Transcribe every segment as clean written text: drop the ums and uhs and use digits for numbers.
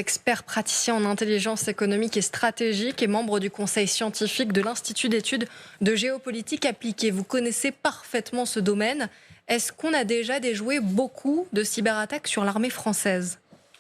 Expert praticien en intelligence économique et stratégique et membre du conseil scientifique de l'Institut d'études de géopolitique appliquée. Vous connaissez parfaitement ce domaine. Est-ce qu'on a déjà déjoué beaucoup de cyberattaques sur l'armée française ?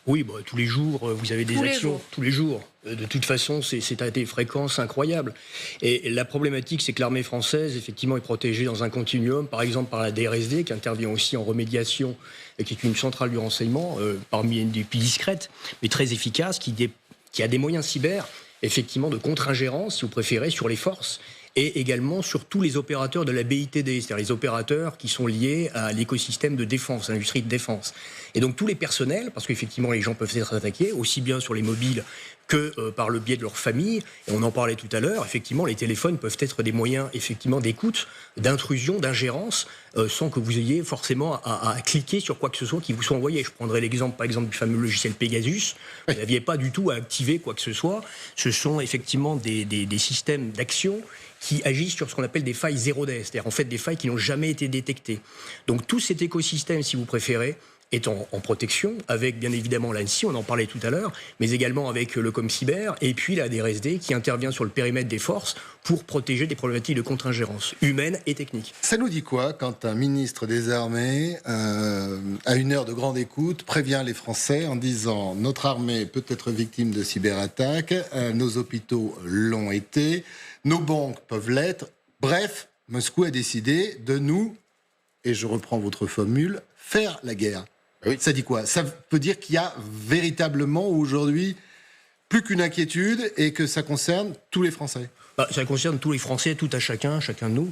Oui, tous les jours, vous avez des actions. Tous les jours. De toute façon, c'est à des fréquences incroyables. Et la problématique, c'est que l'armée française, effectivement, est protégée dans un continuum, par exemple par la DRSD, qui intervient aussi en remédiation, et qui est une centrale du renseignement, parmi une des plus discrètes, mais très efficace, qui a des moyens cyber, effectivement, de contre-ingérence, si vous préférez, sur les forces, et également sur tous les opérateurs de la BITD, c'est-à-dire les opérateurs qui sont liés à l'écosystème de défense, à l'industrie de défense. Et donc tous les personnels, parce qu'effectivement les gens peuvent être attaqués, aussi bien sur les mobiles que par le biais de leur famille, et on en parlait tout à l'heure, effectivement les téléphones peuvent être des moyens effectivement d'écoute, d'intrusion, d'ingérence, sans que vous ayez forcément à cliquer sur quoi que ce soit qui vous soit envoyé. Je prendrai l'exemple par exemple du fameux logiciel Pegasus, vous n'aviez pas du tout à activer quoi que ce soit, ce sont effectivement des systèmes d'action qui agissent sur ce qu'on appelle des failles 0D, c'est-à-dire en fait des failles qui n'ont jamais été détectées. Donc tout cet écosystème, si vous préférez, est en protection, avec bien évidemment l'ANSSI, on en parlait tout à l'heure, mais également avec le ComCyber, et puis la DRSD qui intervient sur le périmètre des forces pour protéger des problématiques de contre-ingérence humaine et technique. Ça nous dit quoi quand un ministre des Armées, à une heure de grande écoute, prévient les Français en disant « Notre armée peut être victime de cyberattaques, nos hôpitaux l'ont été, nos banques peuvent l'être. Bref, Moscou a décidé de nous, et je reprends votre formule, faire la guerre. » Oui. Ça dit quoi? Ça peut dire qu'il y a véritablement aujourd'hui plus qu'une inquiétude et que ça concerne tous les Français. Ça concerne tous les Français, tout à chacun de nous.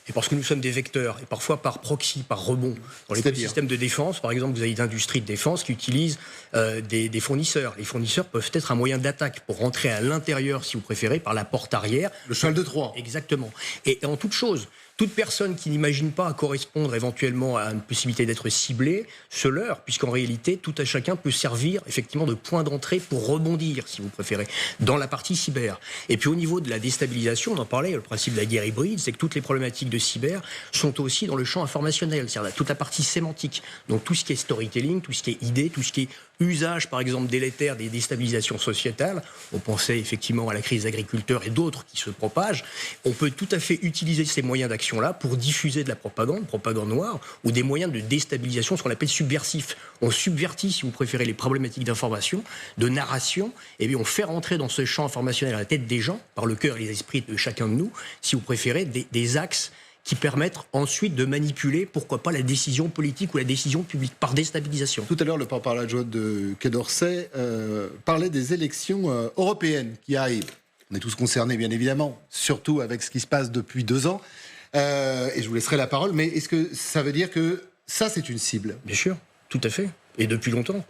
Et parce que nous sommes des vecteurs, et parfois par proxy, par rebond. Dans l'écosystème de défense, par exemple, vous avez l'industrie de défense qui utilise des fournisseurs. Les fournisseurs peuvent être un moyen d'attaque pour rentrer à l'intérieur, si vous préférez, par la porte arrière. Le cheval de Troie. Exactement. Et en toute chose, toute personne qui n'imagine pas correspondre éventuellement à une possibilité d'être ciblée se leurre, puisqu'en réalité, tout à chacun peut servir effectivement de point d'entrée pour rebondir, si vous préférez, dans la partie cyber. Et puis au niveau de la déstabilisation, on en parlait, le principe de la guerre hybride, c'est que toutes les problématiques de cyber sont aussi dans le champ informationnel, c'est-à-dire toute la partie sémantique. Donc tout ce qui est storytelling, tout ce qui est idée, tout ce qui est usage, par exemple, délétère des déstabilisations sociétales. On pensait effectivement à la crise des agriculteurs et d'autres qui se propagent. On peut tout à fait utiliser ces moyens d'action-là pour diffuser de la propagande noire, ou des moyens de déstabilisation, ce qu'on appelle subversifs. On subvertit, si vous préférez, les problématiques d'information, de narration, et bien on fait rentrer dans ce champ informationnel à la tête des gens, par le cœur et les esprits de chacun de nous, si vous préférez, des axes qui permettent ensuite de manipuler, pourquoi pas, la décision politique ou la décision publique, par déstabilisation. Tout à l'heure, le porte-parole adjoint de Quai d'Orsay parlait des élections européennes qui arrivent. On est tous concernés, bien évidemment, surtout avec ce qui se passe depuis 2 ans. Et je vous laisserai la parole, mais est-ce que ça veut dire que ça, c'est une cible? Bien sûr, tout à fait, et depuis longtemps.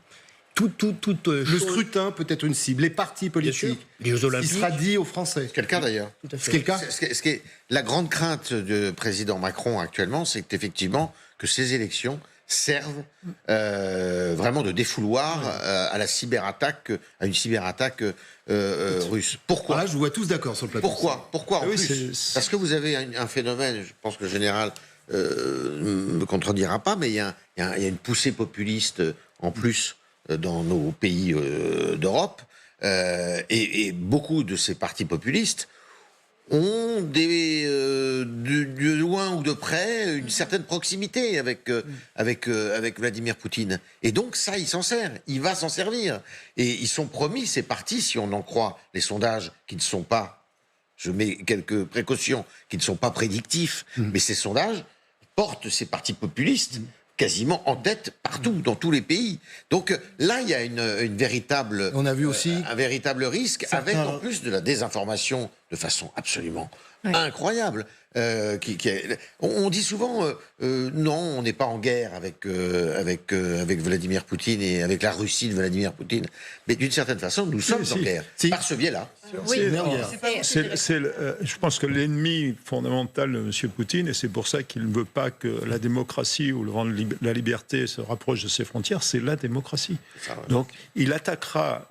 Le scrutin peut être une cible, les partis politiques, les Jeux Olympiques. Ce qui sera dit aux Français. C'est le cas d'ailleurs. Tout à fait. C'est le cas. Ce qui est la grande crainte du président Macron actuellement, c'est effectivement que ces élections servent vraiment de défouloir à la cyberattaque, à une cyberattaque russe. Pourquoi? Là, je vous vois tous d'accord sur le plateau. Pourquoi en plus? Parce que vous avez un phénomène, je pense que le général ne me contredira pas, mais il y a une poussée populiste en plus dans nos pays d'Europe, et beaucoup de ces partis populistes ont de loin ou de près une certaine proximité avec Vladimir Poutine. Et donc ça, il va s'en servir. Et ils sont promis, ces partis, si on en croit les sondages qui ne sont pas, je mets quelques précautions, qui ne sont pas prédictifs, mais ces sondages portent ces partis populistes quasiment en tête partout, dans tous les pays. Donc là, il y a une véritable... On a vu aussi un véritable risque, avec en plus de la désinformation de façon absolument incroyable. On dit souvent, non, on n'est pas en guerre avec Vladimir Poutine et avec la Russie de Vladimir Poutine. Mais d'une certaine façon, nous sommes en guerre, par ce biais-là. Oui, je pense que l'ennemi fondamental de M. Poutine, et c'est pour ça qu'il ne veut pas que la démocratie ou le vent de la liberté se rapproche de ses frontières, c'est la démocratie. Donc il attaquera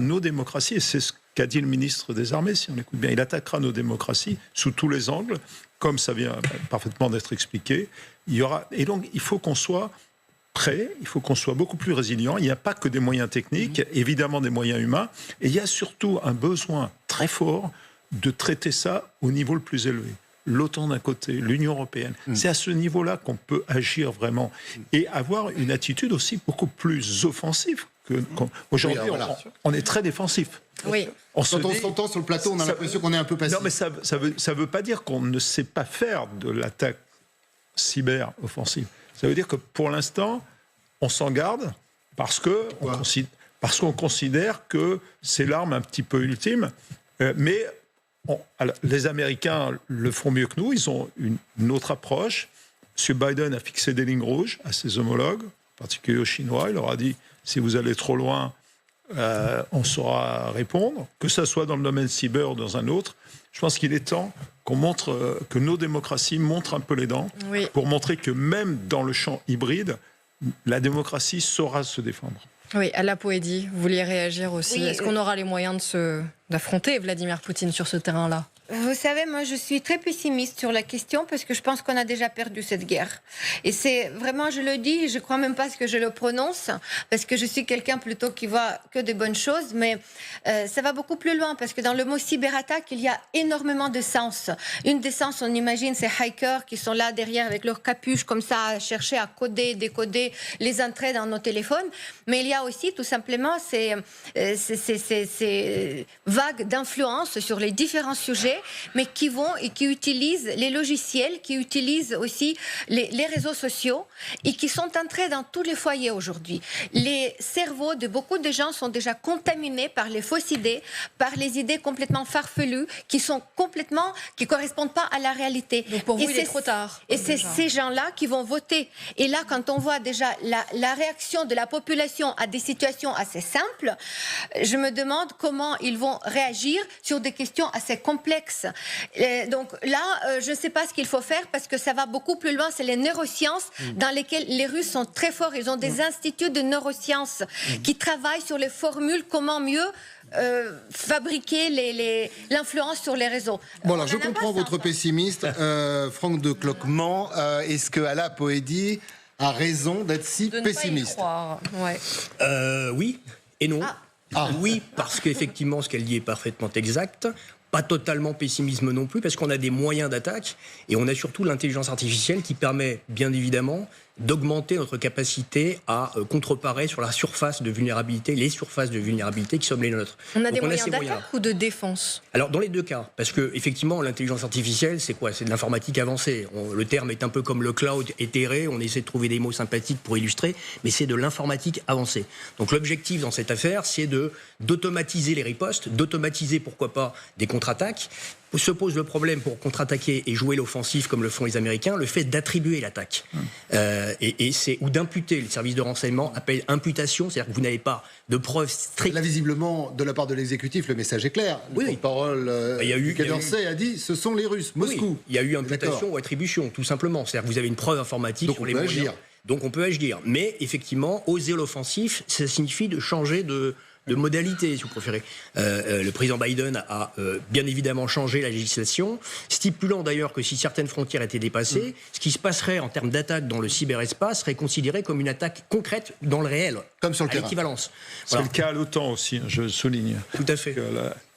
nos démocraties, et c'est ce qu'a dit le ministre des Armées, si on écoute bien. Il attaquera nos démocraties sous tous les angles, comme ça vient parfaitement d'être expliqué. Et donc il faut qu'on soit prêt, il faut qu'on soit beaucoup plus résilient. Il n'y a pas que des moyens techniques, évidemment des moyens humains, et il y a surtout un besoin très fort de traiter ça au niveau le plus élevé. L'OTAN d'un côté, l'Union européenne. C'est à ce niveau-là qu'on peut agir vraiment et avoir une attitude aussi beaucoup plus offensive. Aujourd'hui, on est très défensif. Oui. Quand on s'entend sur le plateau, on a l'impression qu'on est un peu passif. Non, mais ça veut pas dire qu'on ne sait pas faire de l'attaque cyber-offensive. Ça veut dire que pour l'instant, on s'en garde parce qu'on considère que c'est l'arme un petit peu ultime. Mais alors, les Américains le font mieux que nous. Ils ont une autre approche. M. Biden a fixé des lignes rouges à ses homologues, en particulier aux Chinois. Il leur a dit, si vous allez trop loin, on saura répondre, que ce soit dans le domaine cyber ou dans un autre. Je pense qu'il est temps qu'on montre, que nos démocraties montrent un peu les dents, pour montrer que même dans le champ hybride, la démocratie saura se défendre. Oui, Alla Poëdi, vous vouliez réagir aussi. Est-ce qu'on aura les moyens d'affronter Vladimir Poutine sur ce terrain-là ? Vous savez, moi, je suis très pessimiste sur la question parce que je pense qu'on a déjà perdu cette guerre. Et c'est vraiment, je le dis, je ne crois même pas ce que je le prononce parce que je suis quelqu'un plutôt qui voit que des bonnes choses, mais ça va beaucoup plus loin parce que dans le mot cyberattaque, il y a énormément de sens. Une des sens, on imagine, ces hackers qui sont là derrière avec leur capuche comme ça à chercher à coder, décoder les entrées dans nos téléphones. Mais il y a aussi tout simplement ces vagues d'influence sur les différents sujets, mais qui vont et qui utilisent les logiciels, qui utilisent aussi les réseaux sociaux et qui sont entrés dans tous les foyers aujourd'hui. Les cerveaux de beaucoup de gens sont déjà contaminés par les fausses idées, par les idées complètement farfelues qui correspondent pas à la réalité. Donc pour vous, il est trop tard. Et c'est ces gens-là qui vont voter. Et là, quand on voit déjà la réaction de la population à des situations assez simples, je me demande comment ils vont réagir sur des questions assez complexes. Donc là, je ne sais pas ce qu'il faut faire parce que ça va beaucoup plus loin. C'est les neurosciences dans lesquelles les Russes sont très forts. Ils ont des instituts de neurosciences qui travaillent sur les formules, comment mieux fabriquer l'influence sur les réseaux. Bon, alors je comprends votre pessimiste, Franck de Cloquement. Est-ce que Alla Poëdi a raison d'être si pessimiste ? Oui et non. Oui, parce qu'effectivement, ce qu'elle dit est parfaitement exact. Pas totalement pessimisme non plus, parce qu'on a des moyens d'attaque et on a surtout l'intelligence artificielle qui permet, bien évidemment, d'augmenter notre capacité à contreparer sur la surface de vulnérabilité, les surfaces de vulnérabilité qui sont les nôtres. On a des moyens d'attaque ou de défense ? Alors, dans les deux cas, parce que effectivement, l'intelligence artificielle, c'est quoi ? C'est de l'informatique avancée. Le terme est un peu comme le cloud éthéré, on essaie de trouver des mots sympathiques pour illustrer, mais c'est de l'informatique avancée. Donc l'objectif dans cette affaire, c'est d'automatiser les ripostes, d'automatiser, pourquoi pas, des contre-attaques. Se pose le problème pour contre-attaquer et jouer l'offensive comme le font les Américains, le fait d'attribuer l'attaque. Ou d'imputer. Le service de renseignement appelle imputation, c'est-à-dire que vous n'avez pas de preuves strictes. Là, visiblement, de la part de l'exécutif, le message est clair. Le porte-parole du Quai d'Orsay a dit « ce sont les Russes, Moscou ». Oui, il y a eu imputation ou attribution, tout simplement. C'est-à-dire que vous avez une preuve informatique sur les moyens. Donc on peut agir. Mais effectivement, oser l'offensif, ça signifie de changer de modalités, si vous préférez. Le président Biden a bien évidemment changé la législation, stipulant d'ailleurs que si certaines frontières étaient dépassées, ce qui se passerait en termes d'attaque dans le cyberespace serait considéré comme une attaque concrète dans le réel. Comme sur le terrain. L'équivalence. C'est le cas à l'OTAN aussi, je souligne. Tout à fait.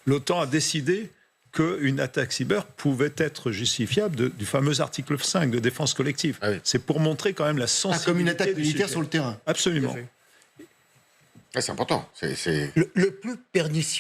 L'OTAN a décidé qu'une attaque cyber pouvait être justifiable du fameux article 5 de défense collective. Ah oui. C'est pour montrer quand même la sensibilité. Comme une attaque militaire sur le terrain. Absolument. C'est important. Le plus pernicieux